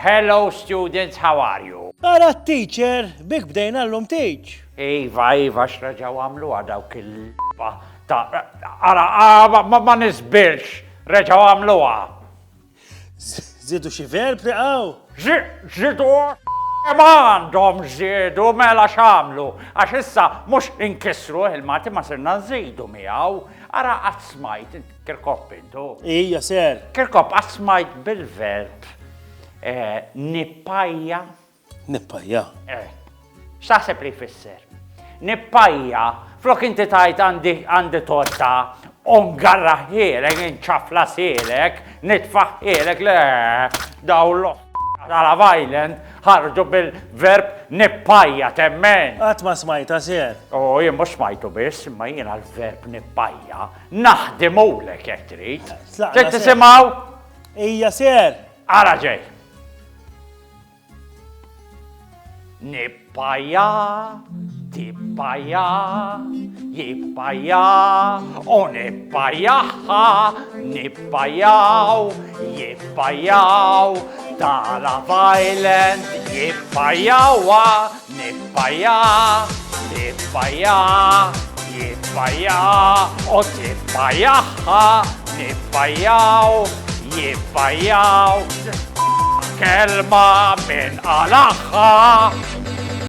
Hello students, how are you? Ara teacher, bik bdejna l-lum teach. Iva, x'reġaw għamlu dawk il-ba ta' ara, ma nisbirx, reġaw għamluha. Zidu xi verb riqaw. Zidu, ma għandhom zidu mela x'għamlu, għax issa mhux inkisru il-mati ma sirna nżidu miegħu. Ara qatt smajt, Kirkop intu. Ija ser. Kirkop qatt smajt bil-verb nippajja. Nippajja. X'taħseb li jfisser? Nippajja, flok inti tajt għandi torta, ungarra ħielek, nċafla ħielek, nitfaħ ħielek, le, dawlo Love Island ħarġu bil-verb nippajja temmen. Għat ma smajta ser. Jien mhux smajtu biss, imma jiena l-verb nippajja naħdimulek jekk trid. Trid tisimgħu? Ija ser. Ara ġej. Nippajja, tippajja, jippajja, u nippajjaħħa, nippajjaw, jippajjaw, ta' Love Island, jippajjawa, nippajja, tippajja, jippajja, u tippajjaħħa, nippajjaw, jippajjaw. Kelma minn għalaħħa.